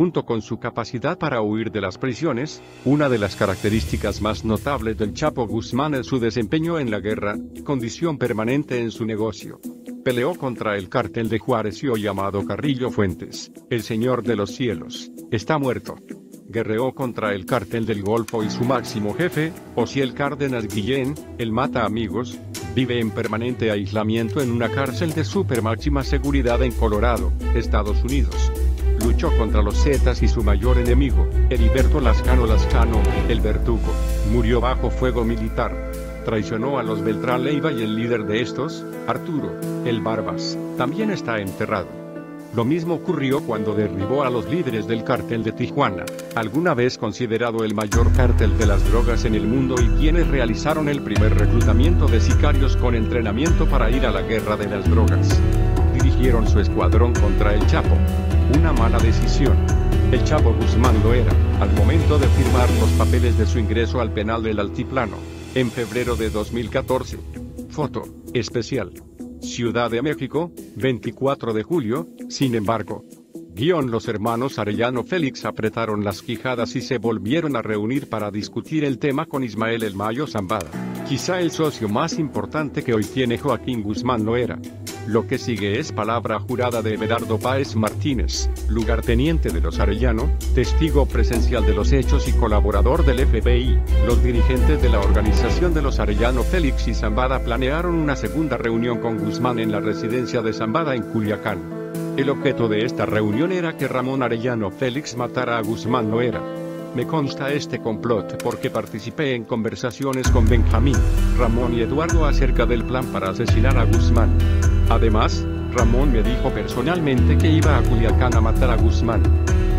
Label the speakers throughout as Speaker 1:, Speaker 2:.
Speaker 1: junto con su capacidad para huir de las prisiones, una de las características más notables del Chapo Guzmán es su desempeño en la guerra, condición permanente en su negocio. Peleó contra el cártel de Juárez y hoy llamado Carrillo Fuentes, el Señor de los Cielos, está muerto. Guerreó contra el cártel del Golfo y su máximo jefe, Osiel Cárdenas Guillén, el mata amigos, vive en permanente aislamiento en una cárcel de super máxima seguridad en Colorado, Estados Unidos. Luchó contra los Zetas y su mayor enemigo, Heriberto Lascano, el Verdugo, murió bajo fuego militar. Traicionó a los Beltrán Leiva y el líder de estos, Arturo, el Barbas, también está enterrado. Lo mismo ocurrió cuando derribó a los líderes del cártel de Tijuana, alguna vez considerado el mayor cártel de las drogas en el mundo y quienes realizaron el primer reclutamiento de sicarios con entrenamiento para ir a la guerra de las drogas. Dirigieron su escuadrón contra el Chapo. Una mala decisión. El Chapo Guzmán lo era, al momento de firmar los papeles de su ingreso al penal del Altiplano, en febrero de 2014. Foto especial. Ciudad de México, 24 de julio, sin embargo. Los hermanos Arellano Félix apretaron las quijadas y se volvieron a reunir para discutir el tema con Ismael El Mayo Zambada. Quizá el socio más importante que hoy tiene Joaquín Guzmán Loera. Lo que sigue es palabra jurada de Everardo Páez Martínez, lugarteniente de los Arellano, testigo presencial de los hechos y colaborador del FBI. Los dirigentes de la organización de los Arellano Félix y Zambada planearon una segunda reunión con Guzmán en la residencia de Zambada en Culiacán. El objeto de esta reunión era que Ramón Arellano Félix matara a Guzmán Loera. Me consta este complot porque participé en conversaciones con Benjamín, Ramón y Eduardo acerca del plan para asesinar a Guzmán. Además, Ramón me dijo personalmente que iba a Culiacán a matar a Guzmán.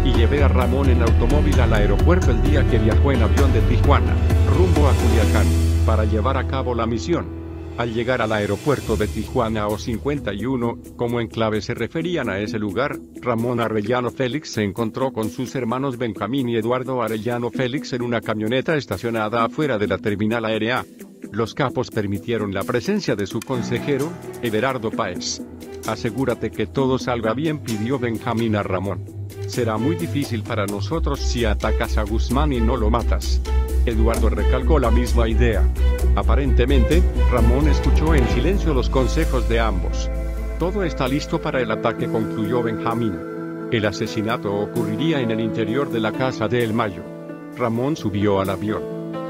Speaker 1: Y llevé a Ramón en automóvil al aeropuerto el día que viajó en avión de Tijuana, rumbo a Culiacán, para llevar a cabo la misión. Al llegar al aeropuerto de Tijuana o 51, como en clave se referían a ese lugar, Ramón Arellano Félix se encontró con sus hermanos Benjamín y Eduardo Arellano Félix en una camioneta estacionada afuera de la terminal aérea. Los capos permitieron la presencia de su consejero, Everardo Páez. Asegúrate que todo salga bien, pidió Benjamín a Ramón. Será muy difícil para nosotros si atacas a Guzmán y no lo matas. Eduardo recalcó la misma idea. Aparentemente, Ramón escuchó en silencio los consejos de ambos. Todo está listo para el ataque, concluyó Benjamín. El asesinato ocurriría en el interior de la casa de El Mayo. Ramón subió al avión.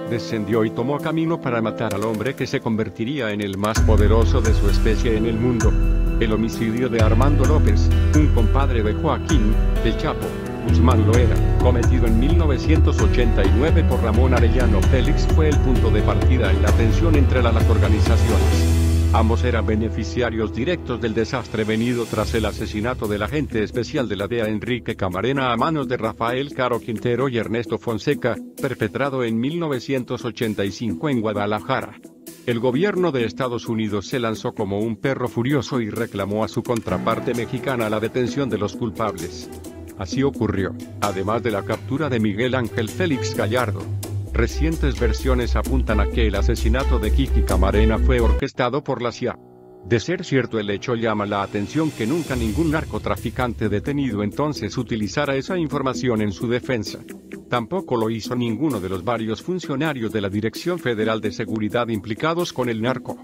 Speaker 1: Descendió y tomó camino para matar al hombre que se convertiría en el más poderoso de su especie en el mundo. El homicidio de Armando López, un compadre de Joaquín, el Chapo Guzmán Loera, cometido en 1989 por Ramón Arellano Félix, fue el punto de partida en la tensión entre las organizaciones. Ambos eran beneficiarios directos del desastre venido tras el asesinato del agente especial de la DEA Enrique Camarena a manos de Rafael Caro Quintero y Ernesto Fonseca, perpetrado en 1985 en Guadalajara. El gobierno de Estados Unidos se lanzó como un perro furioso y reclamó a su contraparte mexicana la detención de los culpables. Así ocurrió, además de la captura de Miguel Ángel Félix Gallardo. Recientes versiones apuntan a que el asesinato de Kiki Camarena fue orquestado por la CIA. De ser cierto el hecho, llama la atención que nunca ningún narcotraficante detenido entonces utilizara esa información en su defensa. Tampoco lo hizo ninguno de los varios funcionarios de la Dirección Federal de Seguridad implicados con el narco.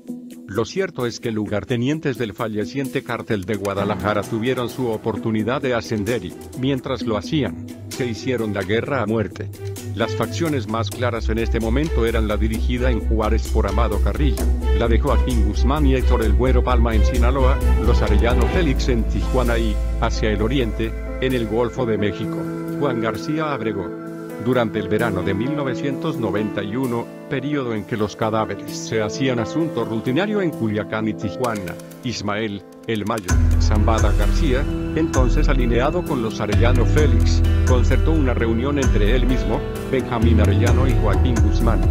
Speaker 1: Lo cierto es que lugartenientes del falleciente cártel de Guadalajara tuvieron su oportunidad de ascender y, mientras lo hacían, se hicieron la guerra a muerte. Las facciones más claras en este momento eran la dirigida en Juárez por Amado Carrillo, la de Joaquín Guzmán y Héctor El Güero Palma en Sinaloa, los Arellano Félix en Tijuana y, hacia el oriente, en el Golfo de México, Juan García Abrego. Durante el verano de 1991, periodo en que los cadáveres se hacían asunto rutinario en Culiacán y Tijuana, Ismael El Mayo Zambada García, entonces alineado con los Arellano Félix, concertó una reunión entre él mismo, Benjamín Arellano y Joaquín Guzmán.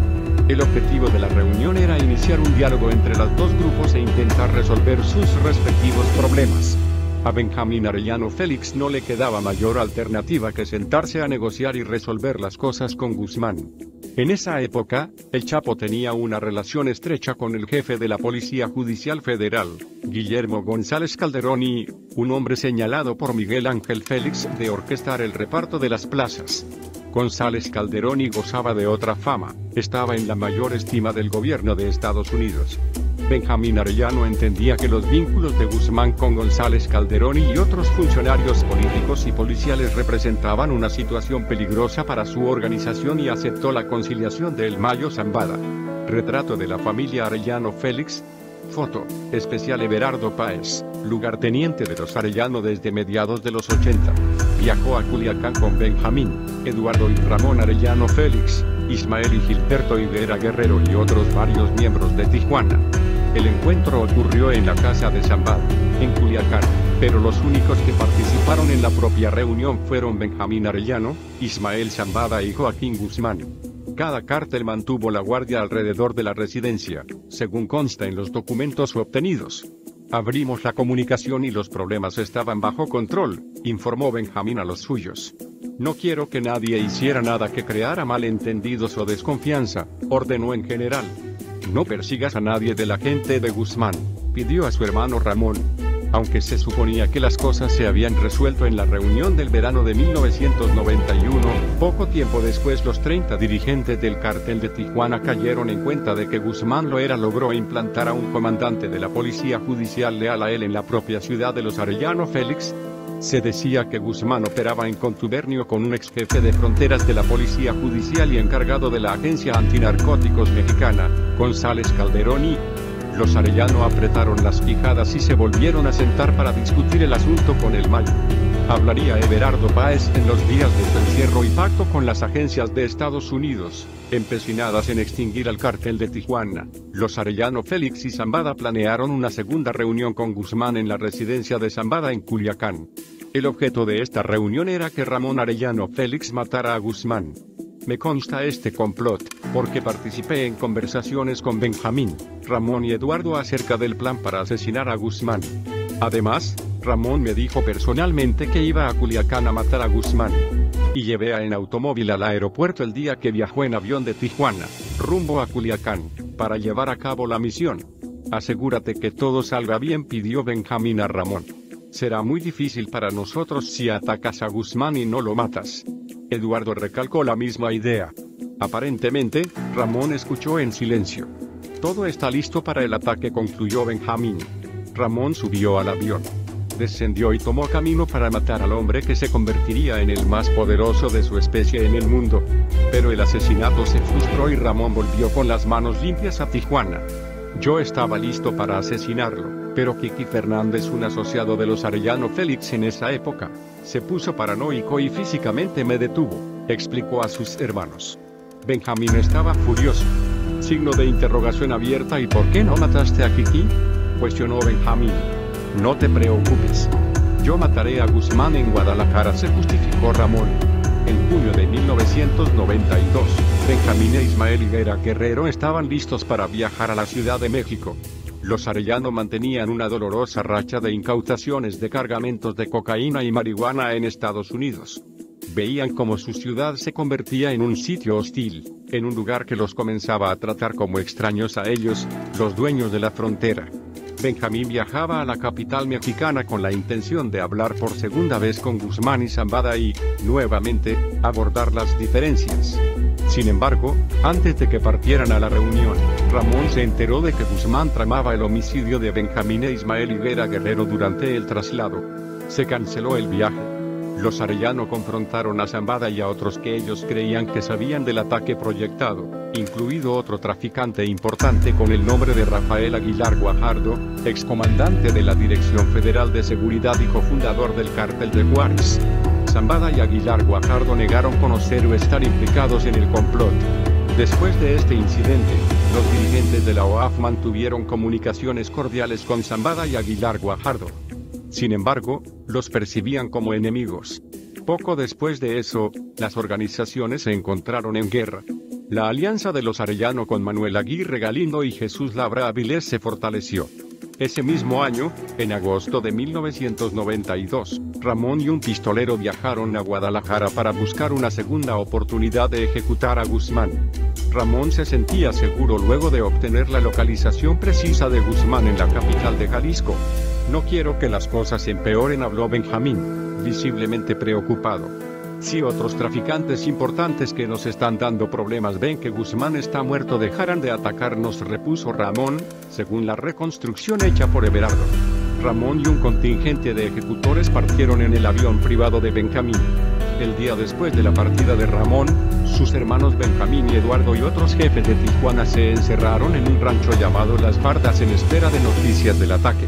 Speaker 1: El objetivo de la reunión era iniciar un diálogo entre los dos grupos e intentar resolver sus respectivos problemas. A Benjamín Arellano Félix no le quedaba mayor alternativa que sentarse a negociar y resolver las cosas con Guzmán. En esa época, el Chapo tenía una relación estrecha con el jefe de la Policía Judicial Federal, Guillermo González Calderón y, un hombre señalado por Miguel Ángel Félix de orquestar el reparto de las plazas. González Calderón gozaba de otra fama, estaba en la mayor estima del gobierno de Estados Unidos. Benjamín Arellano entendía que los vínculos de Guzmán con González Calderón y otros funcionarios políticos y policiales representaban una situación peligrosa para su organización y aceptó la conciliación de El Mayo Zambada. Retrato de la familia Arellano Félix. Foto, especial Everardo Páez, lugarteniente de los Arellano desde mediados de los 80. Viajó a Culiacán con Benjamín, Eduardo y Ramón Arellano Félix, Ismael y Gilberto Higuera Guerrero y otros varios miembros de Tijuana. El encuentro ocurrió en la casa de Zambada, en Culiacán, pero los únicos que participaron en la propia reunión fueron Benjamín Arellano, Ismael Zambada y Joaquín Guzmán. Cada cártel mantuvo la guardia alrededor de la residencia, según consta en los documentos obtenidos. Abrimos la comunicación y los problemas estaban bajo control, informó Benjamín a los suyos. No quiero que nadie hiciera nada que creara malentendidos o desconfianza, ordenó en general. No persigas a nadie de la gente de Guzmán, pidió a su hermano Ramón. Aunque se suponía que las cosas se habían resuelto en la reunión del verano de 1991, poco tiempo después los 30 dirigentes del cártel de Tijuana cayeron en cuenta de que Guzmán lo era. Logró implantar a un comandante de la policía judicial leal a él en la propia ciudad de los Arellano Félix. Se decía que Guzmán operaba en contubernio con un ex jefe de fronteras de la policía judicial y encargado de la agencia antinarcóticos mexicana, González Calderón y... Los Arellano apretaron las quijadas y se volvieron a sentar para discutir el asunto con El Mayo. Hablaría Everardo Páez en los días de su encierro y pacto con las agencias de Estados Unidos, empecinadas en extinguir al cártel de Tijuana. Los Arellano Félix y Zambada planearon una segunda reunión con Guzmán en la residencia de Zambada en Culiacán. El objeto de esta reunión era que Ramón Arellano Félix matara a Guzmán. Me consta este complot, porque participé en conversaciones con Benjamín, Ramón y Eduardo acerca del plan para asesinar a Guzmán. Además, Ramón me dijo personalmente que iba a Culiacán a matar a Guzmán. Y llevé en automóvil al aeropuerto el día que viajó en avión de Tijuana, rumbo a Culiacán, para llevar a cabo la misión. Asegúrate que todo salga bien, pidió Benjamín a Ramón. Será muy difícil para nosotros si atacas a Guzmán y no lo matas. Eduardo recalcó la misma idea. Aparentemente, Ramón escuchó en silencio. Todo está listo para el ataque, concluyó Benjamín. Ramón subió al avión. Descendió y tomó camino para matar al hombre que se convertiría en el más poderoso de su especie en el mundo. Pero el asesinato se frustró y Ramón volvió con las manos limpias a Tijuana. Yo estaba listo para asesinarlo, pero Kiki Fernández, un asociado de los Arellano Félix en esa época, se puso paranoico y físicamente me detuvo, explicó a sus hermanos. Benjamín estaba furioso. Signo de interrogación abierta. ¿Y por qué no mataste a Kiki?, cuestionó Benjamín. No te preocupes. Yo mataré a Guzmán en Guadalajara, se justificó Ramón. En junio de 1992, Benjamín e Ismael Higuera Guerrero estaban listos para viajar a la Ciudad de México. Los Arellano mantenían una dolorosa racha de incautaciones de cargamentos de cocaína y marihuana en Estados Unidos. Veían cómo su ciudad se convertía en un sitio hostil, en un lugar que los comenzaba a tratar como extraños a ellos, los dueños de la frontera. Benjamín viajaba a la capital mexicana con la intención de hablar por segunda vez con Guzmán y Zambada y, nuevamente, abordar las diferencias. Sin embargo, antes de que partieran a la reunión, Ramón se enteró de que Guzmán tramaba el homicidio de Benjamín e Ismael Higuera Guerrero durante el traslado. Se canceló el viaje. Los Arellano confrontaron a Zambada y a otros que ellos creían que sabían del ataque proyectado, incluido otro traficante importante con el nombre de Rafael Aguilar Guajardo, excomandante de la Dirección Federal de Seguridad y cofundador del cártel de Juárez. Zambada y Aguilar Guajardo negaron conocer o estar implicados en el complot. Después de este incidente, los dirigentes de la OAF mantuvieron comunicaciones cordiales con Zambada y Aguilar Guajardo. Sin embargo, los percibían como enemigos. Poco después de eso, las organizaciones se encontraron en guerra. La alianza de los Arellano con Manuel Aguirre Galindo y Jesús Labra Avilés se fortaleció. Ese mismo año, en agosto de 1992, Ramón y un pistolero viajaron a Guadalajara para buscar una segunda oportunidad de ejecutar a Guzmán. Ramón se sentía seguro luego de obtener la localización precisa de Guzmán en la capital de Jalisco. No quiero que las cosas empeoren, habló Benjamín, visiblemente preocupado. Si otros traficantes importantes que nos están dando problemas ven que Guzmán está muerto, dejarán de atacarnos, repuso Ramón, según la reconstrucción hecha por Everardo. Ramón y un contingente de ejecutores partieron en el avión privado de Benjamín. El día después de la partida de Ramón, sus hermanos Benjamín y Eduardo y otros jefes de Tijuana se encerraron en un rancho llamado Las Bardas en espera de noticias del ataque.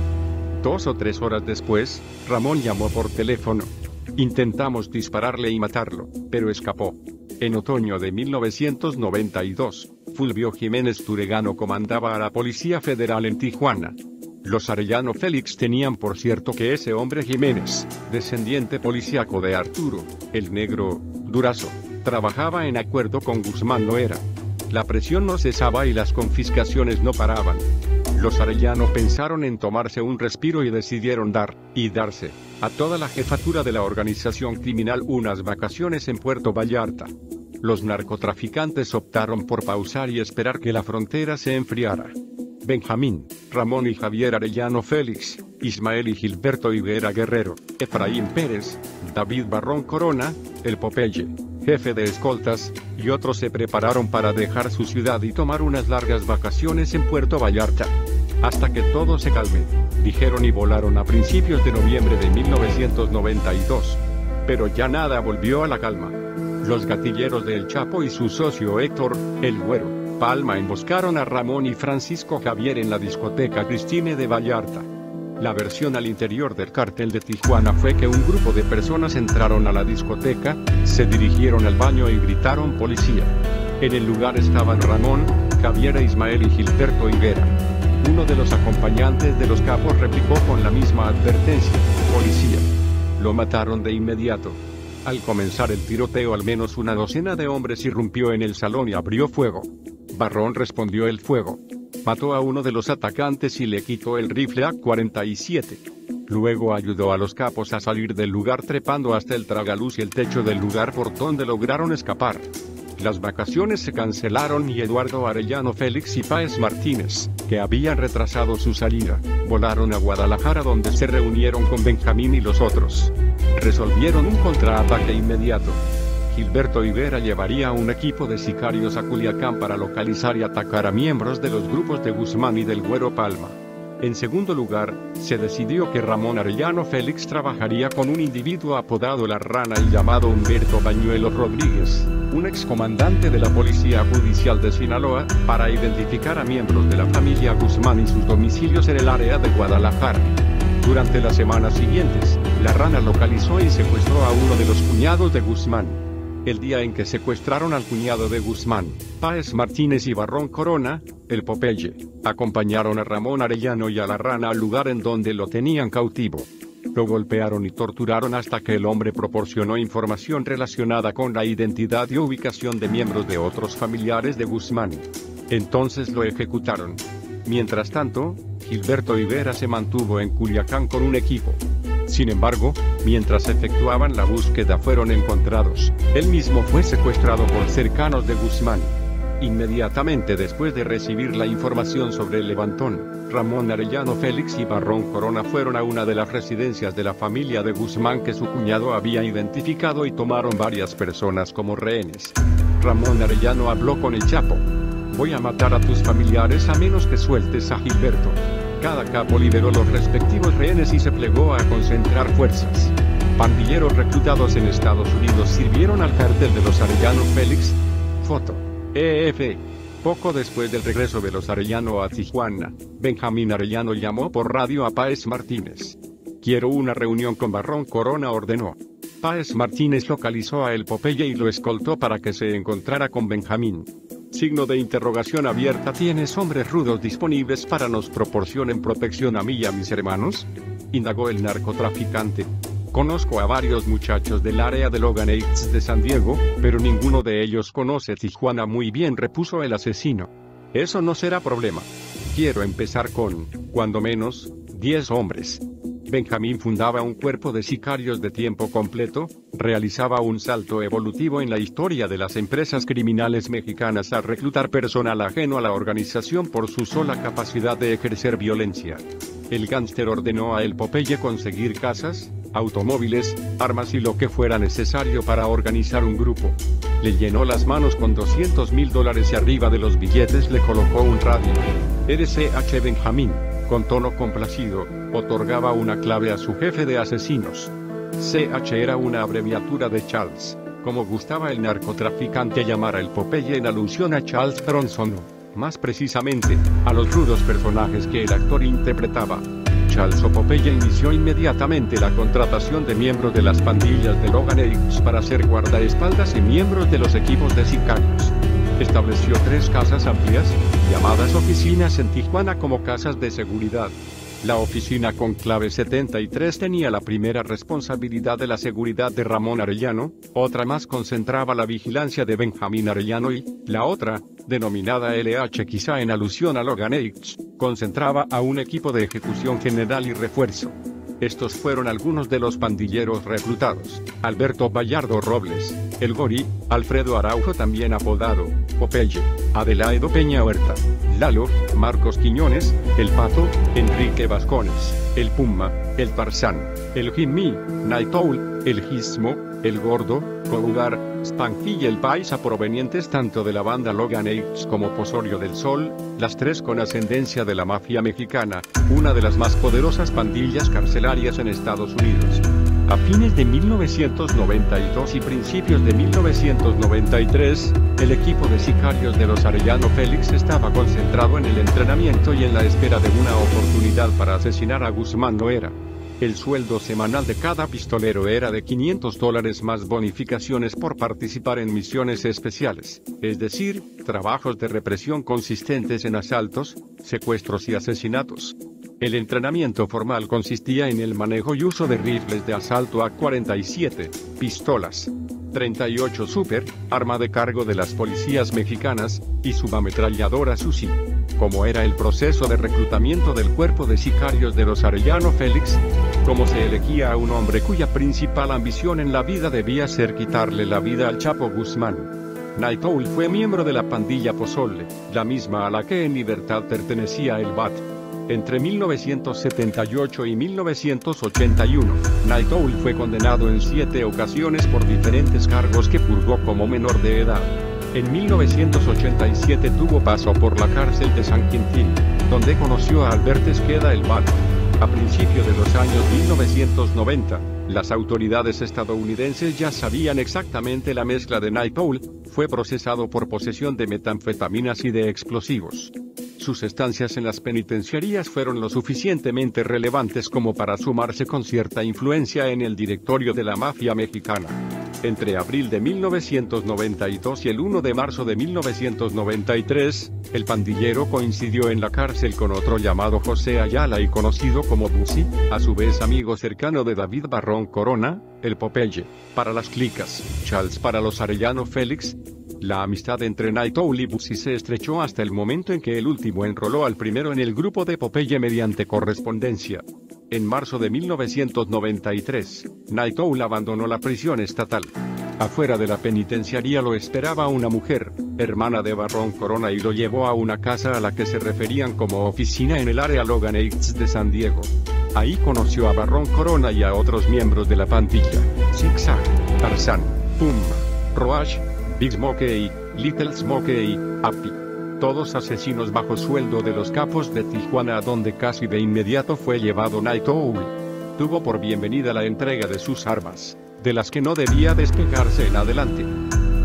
Speaker 1: 2 o 3 horas después, Ramón llamó por teléfono. Intentamos dispararle y matarlo, pero escapó. En otoño de 1992, Fulvio Jiménez Turegano comandaba a la Policía Federal en Tijuana. Los Arellano Félix tenían por cierto que ese hombre Jiménez, descendiente policíaco de Arturo, el Negro, Durazo, trabajaba en acuerdo con Guzmán Loera. La presión no cesaba y las confiscaciones no paraban. Los Arellano pensaron en tomarse un respiro y decidieron darse a toda la jefatura de la organización criminal unas vacaciones en Puerto Vallarta. Los narcotraficantes optaron por pausar y esperar que la frontera se enfriara. Benjamín, Ramón y Javier Arellano Félix, Ismael y Gilberto Higuera Guerrero, Efraín Pérez, David Barrón Corona, el Popeye, jefe de escoltas, y otros se prepararon para dejar su ciudad y tomar unas largas vacaciones en Puerto Vallarta. Hasta que todo se calme, dijeron, y volaron a principios de noviembre de 1992. Pero ya nada volvió a la calma. Los gatilleros de El Chapo y su socio Héctor, el Güero, Palma emboscaron a Ramón y Francisco Javier en la discoteca Christine de Vallarta. La versión al interior del cártel de Tijuana fue que un grupo de personas entraron a la discoteca, se dirigieron al baño y gritaron policía. En el lugar estaban Ramón, Javier, Ismael y Gilberto Higuera. Uno de los acompañantes de los capos replicó con la misma advertencia: policía. Lo mataron de inmediato. Al comenzar el tiroteo, al menos una docena de hombres irrumpió en el salón y abrió fuego. Barrón respondió el fuego. Mató a uno de los atacantes y le quitó el rifle AK-47. Luego ayudó a los capos a salir del lugar trepando hasta el tragaluz y el techo del lugar, por donde lograron escapar. Las vacaciones se cancelaron y Eduardo Arellano Félix y Páez Martínez, que habían retrasado su salida, volaron a Guadalajara, donde se reunieron con Benjamín y los otros. Resolvieron un contraataque inmediato. Gilberto Higuera llevaría un equipo de sicarios a Culiacán para localizar y atacar a miembros de los grupos de Guzmán y del Güero Palma. En segundo lugar, se decidió que Ramón Arellano Félix trabajaría con un individuo apodado La Rana y llamado Humberto Bañuelos Rodríguez, un excomandante de la Policía Judicial de Sinaloa, para identificar a miembros de la familia Guzmán y sus domicilios en el área de Guadalajara. Durante las semanas siguientes, La Rana localizó y secuestró a uno de los cuñados de Guzmán. El día en que secuestraron al cuñado de Guzmán, Páez Martínez y Barrón Corona, el Popeye, acompañaron a Ramón Arellano y a La Rana al lugar en donde lo tenían cautivo. Lo golpearon y torturaron hasta que el hombre proporcionó información relacionada con la identidad y ubicación de miembros de otros familiares de Guzmán. Entonces lo ejecutaron. Mientras tanto, Gilberto Higuera se mantuvo en Culiacán con un equipo. Sin embargo, mientras efectuaban la búsqueda, fueron encontrados. Él mismo fue secuestrado por cercanos de Guzmán. Inmediatamente después de recibir la información sobre el levantón, Ramón Arellano Félix y Barrón Corona fueron a una de las residencias de la familia de Guzmán que su cuñado había identificado y tomaron varias personas como rehenes. Ramón Arellano habló con el Chapo. Voy a matar a tus familiares a menos que sueltes a Gilberto. Cada capo liberó los respectivos rehenes y se plegó a concentrar fuerzas. Pandilleros reclutados en Estados Unidos sirvieron al cártel de los Arellano Félix. Foto. EF. Poco después del regreso de los Arellano a Tijuana, Benjamín Arellano llamó por radio a Páez Martínez. Quiero una reunión con Barrón Corona, ordenó. Páez Martínez localizó a El Popeye y lo escoltó para que se encontrara con Benjamín. Signo de interrogación abierta. ¿Tienes hombres rudos disponibles para nos proporcionen protección a mí y a mis hermanos?, indagó el narcotraficante. Conozco a varios muchachos del área de Logan Heights de San Diego, pero ninguno de ellos conoce Tijuana muy bien, repuso el asesino. Eso no será problema. Quiero empezar con, cuando menos, 10 hombres. Benjamín fundaba un cuerpo de sicarios de tiempo completo, realizaba un salto evolutivo en la historia de las empresas criminales mexicanas al reclutar personal ajeno a la organización por su sola capacidad de ejercer violencia. El gángster ordenó a El Popeye conseguir casas, automóviles, armas y lo que fuera necesario para organizar un grupo. Le llenó las manos con $200,000 y arriba de los billetes le colocó un radio. RCH Benjamín, con tono complacido, otorgaba una clave a su jefe de asesinos. CH era una abreviatura de Charles, como gustaba el narcotraficante llamar a El Popeye en alusión a Charles Bronson, más precisamente, a los rudos personajes que el actor interpretaba. Charles o Popeye inició inmediatamente la contratación de miembros de las pandillas de Logan Heights para ser guardaespaldas y miembros de los equipos de sicarios. Estableció 3 casas amplias, llamadas oficinas en Tijuana como casas de seguridad. La oficina con clave 73 tenía la primera responsabilidad de la seguridad de Ramón Arellano, otra más concentraba la vigilancia de Benjamín Arellano y, la otra, denominada LH quizá en alusión a Logan Heights, concentraba a un equipo de ejecución general y refuerzo. Estos fueron algunos de los pandilleros reclutados: Alberto Vallardo Robles, El Gori, Alfredo Araujo también apodado Popeye, Adelaido Peña Huerta, Lalo, Marcos Quiñones, El Pato, Enrique Vascones, El Puma, El Tarzán, El Jimmy, Night Owl, El Gizmo, El Gordo, Cougar, Spanky y El Paisa, provenientes tanto de la banda Logan Heights como Pozorio del Sol, las 3 con ascendencia de la mafia mexicana, una de las más poderosas pandillas carcelarias en Estados Unidos. A fines de 1992 y principios de 1993, el equipo de sicarios de los Arellano Félix estaba concentrado en el entrenamiento y en la espera de una oportunidad para asesinar a Guzmán Loera. El sueldo semanal de cada pistolero era de $500 más bonificaciones por participar en misiones especiales, es decir, trabajos de represión consistentes en asaltos, secuestros y asesinatos. El entrenamiento formal consistía en el manejo y uso de rifles de asalto AK-47, pistolas 38 Super, arma de cargo de las policías mexicanas, y subametralladora Susi. ¿Cómo era el proceso de reclutamiento del cuerpo de sicarios de los Arellano Félix? ¿Cómo se elegía a un hombre cuya principal ambición en la vida debía ser quitarle la vida al Chapo Guzmán? Night Owl fue miembro de la pandilla Pozole, la misma a la que en libertad pertenecía el Bat. Entre 1978 y 1981, Night Owl fue condenado en 7 ocasiones por diferentes cargos que purgó como menor de edad. En 1987 tuvo paso por la cárcel de San Quintín, donde conoció a Albert Esqueda el Bat. A principios de los años 1990, las autoridades estadounidenses ya sabían exactamente la mezcla de Night Owl. Fue procesado por posesión de metanfetaminas y de explosivos. Sus estancias en las penitenciarías fueron lo suficientemente relevantes como para sumarse con cierta influencia en el directorio de la mafia mexicana. Entre abril de 1992 y el 1 de marzo de 1993, el pandillero coincidió en la cárcel con otro llamado José Ayala y conocido como Busi, a su vez amigo cercano de David Barrón Corona, El Popeye, para las clicas, Charles para los Arellano Félix. La amistad entre Night Owl y Busi se estrechó hasta el momento en que el último enroló al primero en el grupo de Popeye mediante correspondencia. En marzo de 1993, Night Owl abandonó la prisión estatal. Afuera de la penitenciaría lo esperaba una mujer, hermana de Barrón Corona, y lo llevó a una casa a la que se referían como oficina en el área Logan Heights de San Diego. Ahí conoció a Barrón Corona y a otros miembros de la pandilla: Zigzag, Tarzán, Puma, Roach, Big Smokey, Little Smokey, Happy. Todos asesinos bajo sueldo de los capos de Tijuana, a donde casi de inmediato fue llevado Night Owl. Tuvo por bienvenida la entrega de sus armas, de las que no debía despegarse en adelante.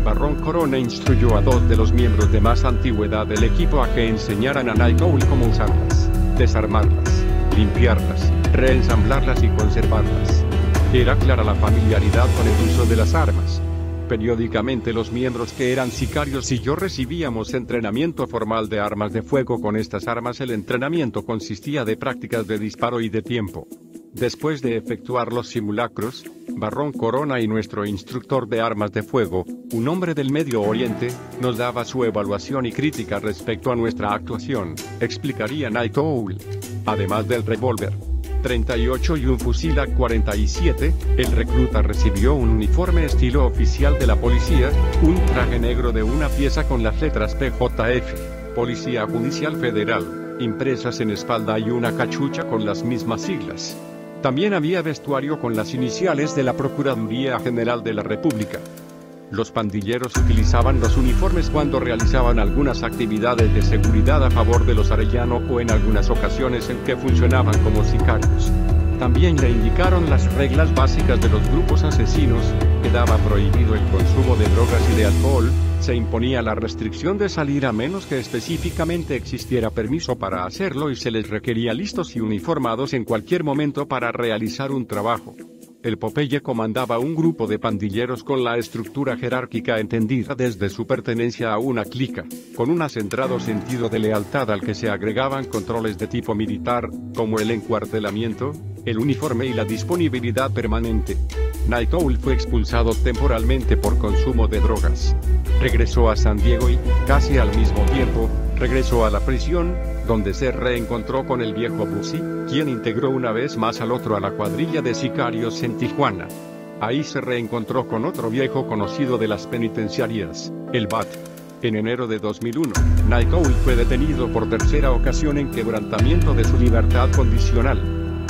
Speaker 1: Barrón Corona instruyó a 2 de los miembros de más antigüedad del equipo a que enseñaran a Night Owl cómo usarlas, desarmarlas, limpiarlas, reensamblarlas y conservarlas. Era clara la familiaridad con el uso de las armas. Periódicamente los miembros que eran sicarios y yo recibíamos entrenamiento formal de armas de fuego con estas armas. El entrenamiento consistía de prácticas de disparo y de tiempo. Después de efectuar los simulacros, Barrón Corona y nuestro instructor de armas de fuego, un hombre del Medio Oriente, nos daba su evaluación y crítica respecto a nuestra actuación, explicaría Night Owl. Además del revólver, 38 y un fusil AK-47, el recluta recibió un uniforme estilo oficial de la policía, un traje negro de una pieza con las letras PJF, Policía Judicial Federal, impresas en espalda y una cachucha con las mismas siglas. También había vestuario con las iniciales de la Procuraduría General de la República. Los pandilleros utilizaban los uniformes cuando realizaban algunas actividades de seguridad a favor de los Arellano o en algunas ocasiones en que funcionaban como sicarios. También le indicaron las reglas básicas de los grupos asesinos: quedaba prohibido el consumo de drogas y de alcohol, se imponía la restricción de salir a menos que específicamente existiera permiso para hacerlo y se les requería listos y uniformados en cualquier momento para realizar un trabajo. El Popeye comandaba un grupo de pandilleros con la estructura jerárquica entendida desde su pertenencia a una clica, con un acendrado sentido de lealtad al que se agregaban controles de tipo militar, como el encuartelamiento, el uniforme y la disponibilidad permanente. Night Owl fue expulsado temporalmente por consumo de drogas. Regresó a San Diego y, casi al mismo tiempo, regresó a la prisión, donde se reencontró con el viejo Bussi, quien integró una vez más al otro a la cuadrilla de sicarios en Tijuana. Ahí se reencontró con otro viejo conocido de las penitenciarias, el Bat. En enero de 2001, Night Owl fue detenido por tercera ocasión en quebrantamiento de su libertad condicional.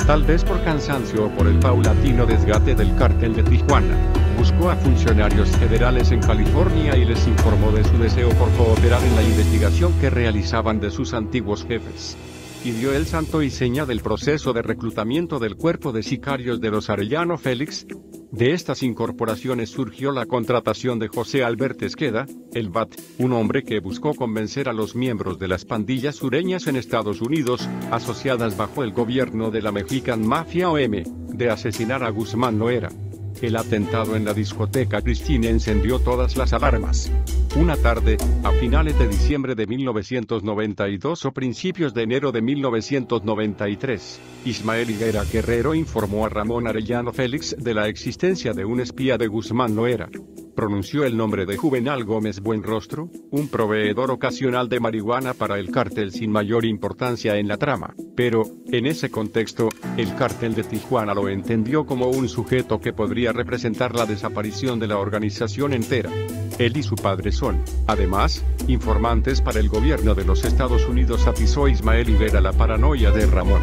Speaker 1: Tal vez por cansancio o por el paulatino desgaste del cártel de Tijuana, buscó a funcionarios federales en California y les informó de su deseo por cooperar en la investigación que realizaban de sus antiguos jefes. Y dio el santo y seña del proceso de reclutamiento del cuerpo de sicarios de los Arellano Félix. De estas incorporaciones surgió la contratación de José Alberto Esqueda, el Bat, un hombre que buscó convencer a los miembros de las pandillas sureñas en Estados Unidos, asociadas bajo el gobierno de la Mexican Mafia OM, de asesinar a Guzmán Loera. El atentado en la discoteca Cristina encendió todas las alarmas. Una tarde, a finales de diciembre de 1992 o principios de enero de 1993, Ismael Higuera Guerrero informó a Ramón Arellano Félix de la existencia de un espía de Guzmán Loera. Pronunció el nombre de Juvenal Gómez Buenrostro, un proveedor ocasional de marihuana para el cártel sin mayor importancia en la trama, pero, en ese contexto, el cártel de Tijuana lo entendió como un sujeto que podría representar la desaparición de la organización entera. Él y su padre son, además, informantes para el gobierno de los Estados Unidos, atizó Ismael Higuera la paranoia de Ramón.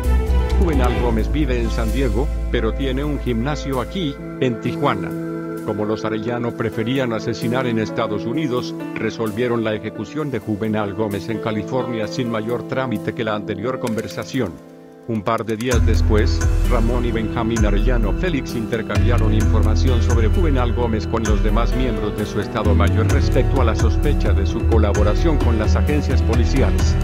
Speaker 1: Juvenal Gómez vive en San Diego, pero tiene un gimnasio aquí, en Tijuana. Como los Arellano preferían asesinar en Estados Unidos, resolvieron la ejecución de Juvenal Gómez en California sin mayor trámite que la anterior conversación. Un par de días después, Ramón y Benjamín Arellano Félix intercambiaron información sobre Juvenal Gómez con los demás miembros de su Estado Mayor respecto a la sospecha de su colaboración con las agencias policiales.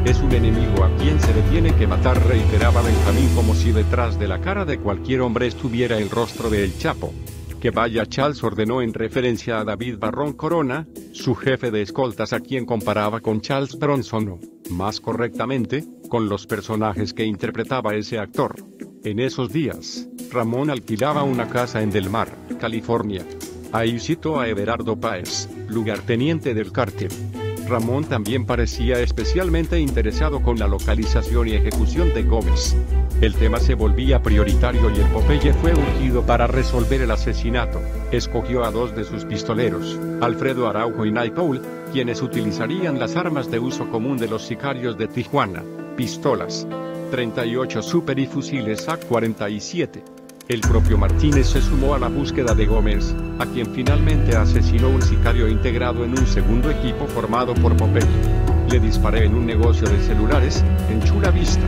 Speaker 1: Es un enemigo a quien se le tiene que matar, reiteraba Benjamín, como si detrás de la cara de cualquier hombre estuviera el rostro de El Chapo. Que vaya Charles, ordenó en referencia a David Barrón Corona, su jefe de escoltas, a quien comparaba con Charles Bronson o, más correctamente, con los personajes que interpretaba ese actor. En esos días, Ramón alquilaba una casa en Del Mar, California. Ahí citó a Everardo Páez, lugarteniente del cártel. Ramón también parecía especialmente interesado con la localización y ejecución de Gómez. El tema se volvía prioritario y el Popeye fue urgido para resolver el asesinato. Escogió a dos de sus pistoleros, Alfredo Araujo y Night Owl, quienes utilizarían las armas de uso común de los sicarios de Tijuana: pistolas 38 Super y fusiles AK-47. El propio Martínez se sumó a la búsqueda de Gómez, a quien finalmente asesinó un sicario integrado en un segundo equipo formado por Popeye. Le disparé en un negocio de celulares, en Chula Vista.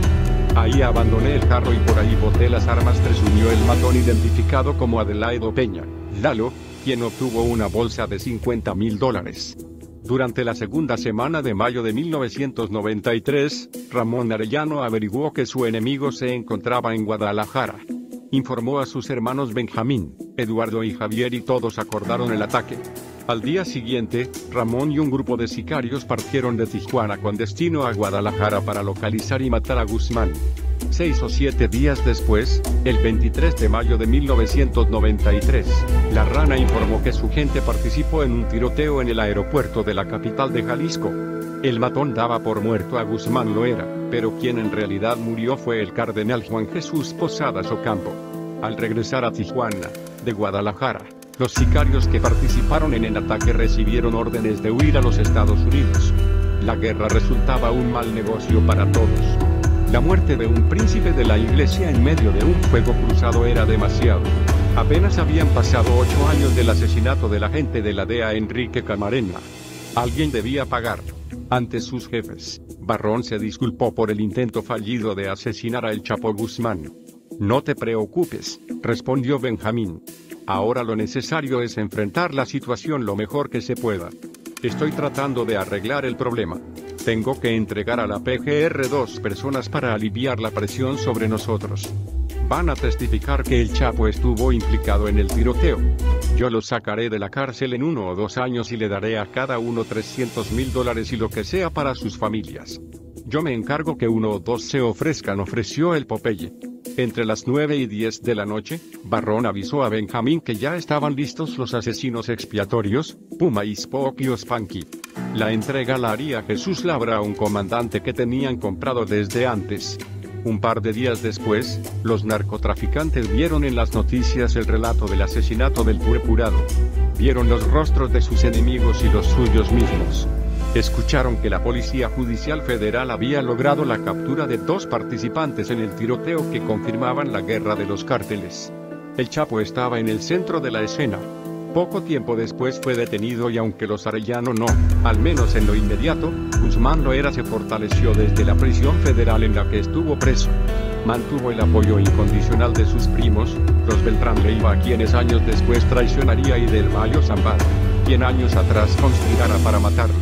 Speaker 1: Ahí abandoné el carro y por ahí boté las armas, presumió el matón identificado como Adelaido Peña, Lalo, quien obtuvo una bolsa de $50,000. Durante la segunda semana de mayo de 1993, Ramón Arellano averiguó que su enemigo se encontraba en Guadalajara. Informó a sus hermanos Benjamín, Eduardo y Javier y todos acordaron el ataque. Al día siguiente, Ramón y un grupo de sicarios partieron de Tijuana con destino a Guadalajara para localizar y matar a Guzmán. 6 o 7 días después, el 23 de mayo de 1993, La Rana informó que su gente participó en un tiroteo en el aeropuerto de la capital de Jalisco. El matón daba por muerto a Guzmán Loera. Pero quien en realidad murió fue el cardenal Juan Jesús Posadas Ocampo. Al regresar a Tijuana, de Guadalajara, los sicarios que participaron en el ataque recibieron órdenes de huir a los Estados Unidos. La guerra resultaba un mal negocio para todos. La muerte de un príncipe de la iglesia en medio de un fuego cruzado era demasiado. Apenas habían pasado 8 años del asesinato del agente de la DEA Enrique Camarena. Alguien debía pagar. Ante sus jefes, Barrón se disculpó por el intento fallido de asesinar a El Chapo Guzmán. No te preocupes, respondió Benjamín. Ahora lo necesario es enfrentar la situación lo mejor que se pueda. Estoy tratando de arreglar el problema. Tengo que entregar a la PGR 2 personas para aliviar la presión sobre nosotros. Van a testificar que el Chapo estuvo implicado en el tiroteo. Yo lo sacaré de la cárcel en 1 o 2 años y le daré a cada uno $300,000 y lo que sea para sus familias. Yo me encargo que 1 o 2 se ofrezcan, ofreció el Popeye. Entre las 9 y 10 de la noche, Barrón avisó a Benjamín que ya estaban listos los asesinos expiatorios, Puma y Spock y Spanky. La entrega la haría Jesús Labra, un comandante que tenían comprado desde antes. Un par de días después, los narcotraficantes vieron en las noticias el relato del asesinato del purpurado. Vieron los rostros de sus enemigos y los suyos mismos. Escucharon que la Policía Judicial Federal había logrado la captura de 2 participantes en el tiroteo que confirmaban la guerra de los cárteles. El Chapo estaba en el centro de la escena. Poco tiempo después fue detenido y aunque los Arellano no, al menos en lo inmediato, Guzmán lo era, se fortaleció desde la prisión federal en la que estuvo preso. Mantuvo el apoyo incondicional de sus primos, los Beltrán Leiva, a quienes años después traicionaría, y del Mayo Zambada, quien años atrás conspirara para matarlo.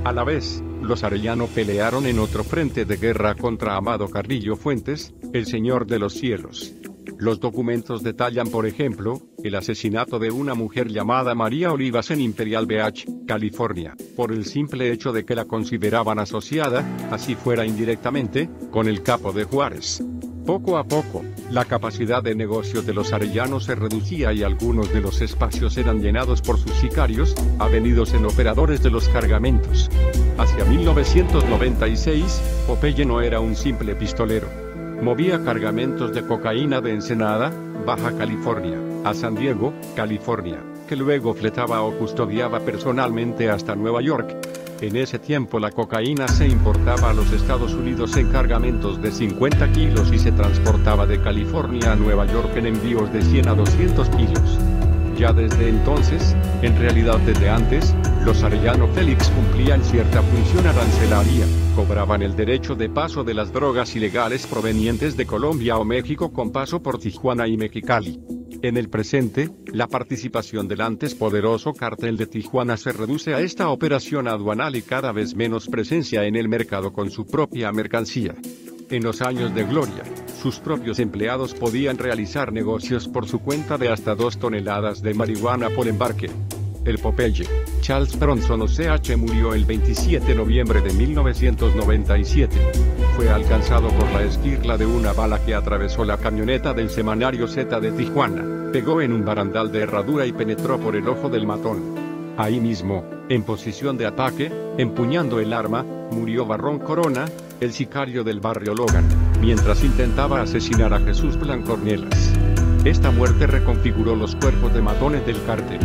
Speaker 1: A la vez, los Arellano pelearon en otro frente de guerra contra Amado Carrillo Fuentes, el Señor de los Cielos. Los documentos detallan, por ejemplo, el asesinato de una mujer llamada María Olivas en Imperial Beach, California, por el simple hecho de que la consideraban asociada, así fuera indirectamente, con el Capo de Juárez. Poco a poco, la capacidad de negocio de los Arellanos se reducía y algunos de los espacios eran llenados por sus sicarios, avenidos en operadores de los cargamentos. Hacia 1996, Popeye no era un simple pistolero. Movía cargamentos de cocaína de Ensenada, Baja California, a San Diego, California, que luego fletaba o custodiaba personalmente hasta Nueva York. En ese tiempo la cocaína se importaba a los Estados Unidos en cargamentos de 50 kilos y se transportaba de California a Nueva York en envíos de 100 a 200 kilos. Ya desde entonces, en realidad desde antes, los Arellano Félix cumplían cierta función arancelaria, cobraban el derecho de paso de las drogas ilegales provenientes de Colombia o México con paso por Tijuana y Mexicali. En el presente, la participación del antes poderoso cártel de Tijuana se reduce a esta operación aduanal y cada vez menos presencia en el mercado con su propia mercancía. En los años de gloria, sus propios empleados podían realizar negocios por su cuenta de hasta 2 toneladas de marihuana por embarque. El Popeye, Charles Bronson O.C.H. murió el 27 de noviembre de 1997. Fue alcanzado por la esquirla de una bala que atravesó la camioneta del semanario Z de Tijuana, pegó en un barandal de herradura y penetró por el ojo del matón. Ahí mismo, en posición de ataque, empuñando el arma, murió Barrón Corona, el sicario del barrio Logan, mientras intentaba asesinar a Jesús Blancornielas. Esta muerte reconfiguró los cuerpos de matones del cártel.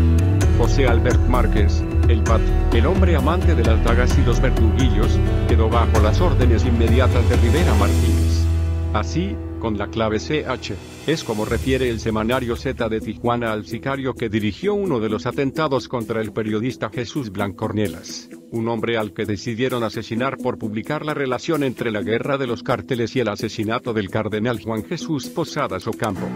Speaker 1: José Albert Márquez, el Pat, el hombre amante de las dagas y los verduguillos, quedó bajo las órdenes inmediatas de Rivera Martínez. Así, con la clave CH, es como refiere el semanario Z de Tijuana al sicario que dirigió uno de los atentados contra el periodista Jesús Blancornielas, un hombre al que decidieron asesinar por publicar la relación entre la guerra de los cárteles y el asesinato del cardenal Juan Jesús Posadas Ocampo.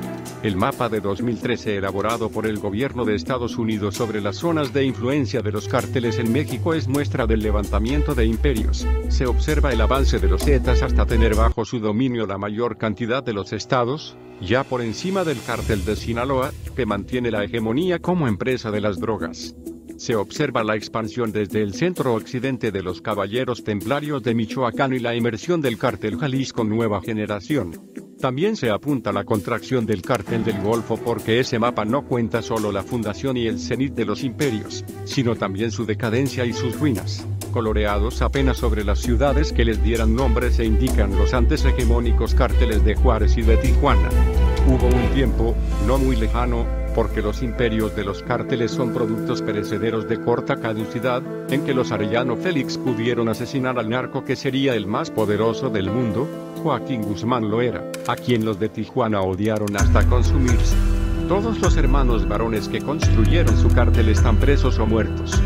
Speaker 1: El mapa de 2013 elaborado por el gobierno de Estados Unidos sobre las zonas de influencia de los cárteles en México es muestra del levantamiento de imperios. Se observa el avance de los Zetas hasta tener bajo su dominio la mayor cantidad de los estados, ya por encima del cártel de Sinaloa, que mantiene la hegemonía como empresa de las drogas. Se observa la expansión desde el centro-occidente de los Caballeros Templarios de Michoacán y la inmersión del cártel Jalisco Nueva Generación. También se apunta la contracción del cártel del Golfo porque ese mapa no cuenta solo la fundación y el cenit de los imperios, sino también su decadencia y sus ruinas. coloreados apenas sobre las ciudades que les dieran nombres e indican los antes hegemónicos cárteles de Juárez y de Tijuana. Hubo un tiempo, no muy lejano, porque los imperios de los cárteles son productos perecederos de corta caducidad, en que los Arellano Félix pudieron asesinar al narco que sería el más poderoso del mundo, Joaquín Guzmán lo era, a quien los de Tijuana odiaron hasta consumirse. Todos los hermanos varones que construyeron su cártel están presos o muertos.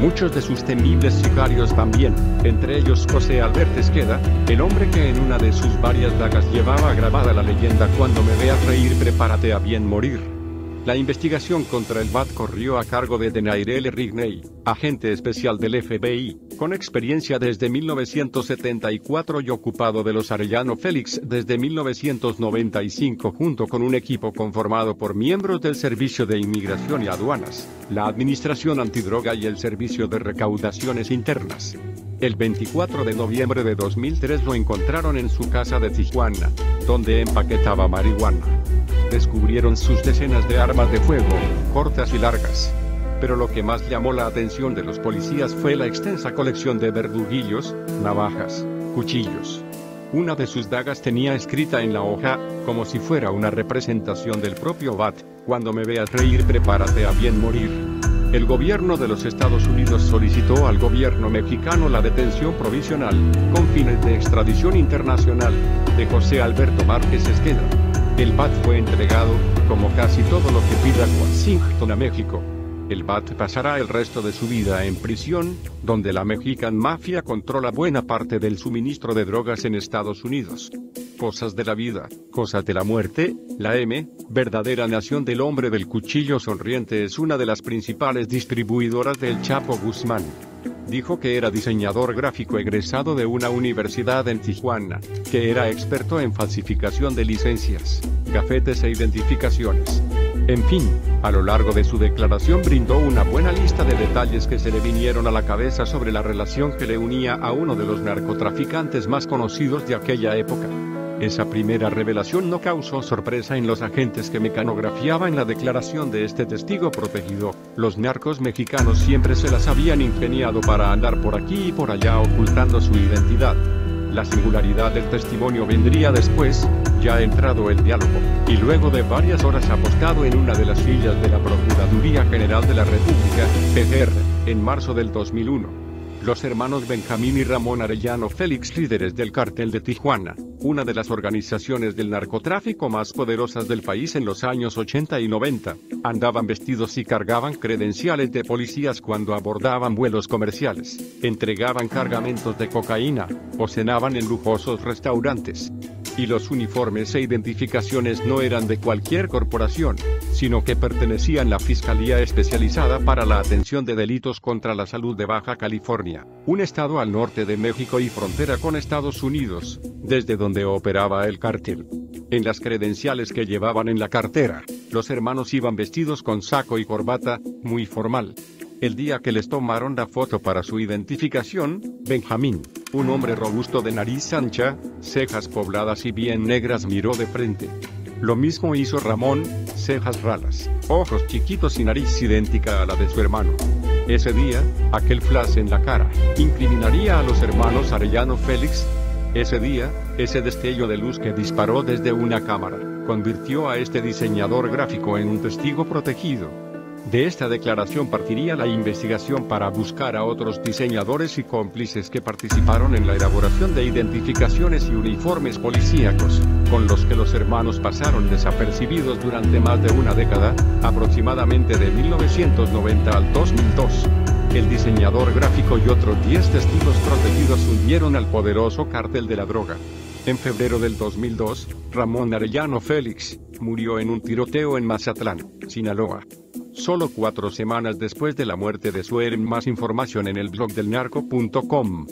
Speaker 1: Muchos de sus temibles sicarios también, entre ellos José Alberto Esqueda, el hombre que en una de sus varias dagas llevaba grabada la leyenda: cuando me veas reír prepárate a bien morir. La investigación contra el BAT corrió a cargo de Denairele Rigney, agente especial del FBI, con experiencia desde 1974 y ocupado de los Arellano Félix desde 1995, junto con un equipo conformado por miembros del Servicio de Inmigración y Aduanas, la Administración Antidroga y el Servicio de Recaudaciones Internas. El 24 de noviembre de 2003 lo encontraron en su casa de Tijuana, donde empaquetaba marihuana. Descubrieron sus decenas de armas de fuego, cortas y largas. Pero lo que más llamó la atención de los policías fue la extensa colección de verduguillos, navajas, cuchillos. Una de sus dagas tenía escrita en la hoja, como si fuera una representación del propio BAT: cuando me veas reír prepárate a bien morir. El gobierno de los Estados Unidos solicitó al gobierno mexicano la detención provisional, con fines de extradición internacional, de José Alberto Márquez Esqueda. El BAT fue entregado, como casi todo lo que pida Washington a México. El BAT pasará el resto de su vida en prisión, donde la Mexican Mafia controla buena parte del suministro de drogas en Estados Unidos. Cosas de la vida, cosas de la muerte. La verdadera nación del hombre del cuchillo sonriente es una de las principales distribuidoras del Chapo Guzmán. Dijo que era diseñador gráfico egresado de una universidad en Tijuana, que era experto en falsificación de licencias, gafetes e identificaciones. En fin, a lo largo de su declaración brindó una buena lista de detalles que se le vinieron a la cabeza sobre la relación que le unía a uno de los narcotraficantes más conocidos de aquella época. Esa primera revelación no causó sorpresa en los agentes que mecanografiaban la declaración de este testigo protegido. Los narcos mexicanos siempre se las habían ingeniado para andar por aquí y por allá ocultando su identidad. La singularidad del testimonio vendría después, ya entrado el diálogo, y luego de varias horas apostado en una de las sillas de la Procuraduría General de la República, PGR, en marzo del 2001. Los hermanos Benjamín y Ramón Arellano Félix, líderes del cártel de Tijuana, una de las organizaciones del narcotráfico más poderosas del país en los años 80 y 90, andaban vestidos y cargaban credenciales de policías cuando abordaban vuelos comerciales, entregaban cargamentos de cocaína, o cenaban en lujosos restaurantes. Y los uniformes e identificaciones no eran de cualquier corporación, sino que pertenecían a la Fiscalía Especializada para la Atención de Delitos contra la Salud de Baja California, un estado al norte de México y frontera con Estados Unidos, desde donde operaba el cártel. En las credenciales que llevaban en la cartera, los hermanos iban vestidos con saco y corbata, muy formal. El día que les tomaron la foto para su identificación, Benjamín, un hombre robusto de nariz ancha, cejas pobladas y bien negras, miró de frente. Lo mismo hizo Ramón, cejas ralas, ojos chiquitos y nariz idéntica a la de su hermano. Ese día, aquel flash en la cara, incriminaría a los hermanos Arellano Félix. Ese día, ese destello de luz que disparó desde una cámara, convirtió a este diseñador gráfico en un testigo protegido. De esta declaración partiría la investigación para buscar a otros diseñadores y cómplices que participaron en la elaboración de identificaciones y uniformes policíacos, con los que los hermanos pasaron desapercibidos durante más de una década, aproximadamente de 1990 al 2002. El diseñador gráfico y otros 10 testigos protegidos hundieron al poderoso cártel de la droga. En febrero del 2002, Ramón Arellano Félix murió en un tiroteo en Mazatlán, Sinaloa. Solo 4 semanas después de la muerte de su hermano. Más información en el blog del narco.com.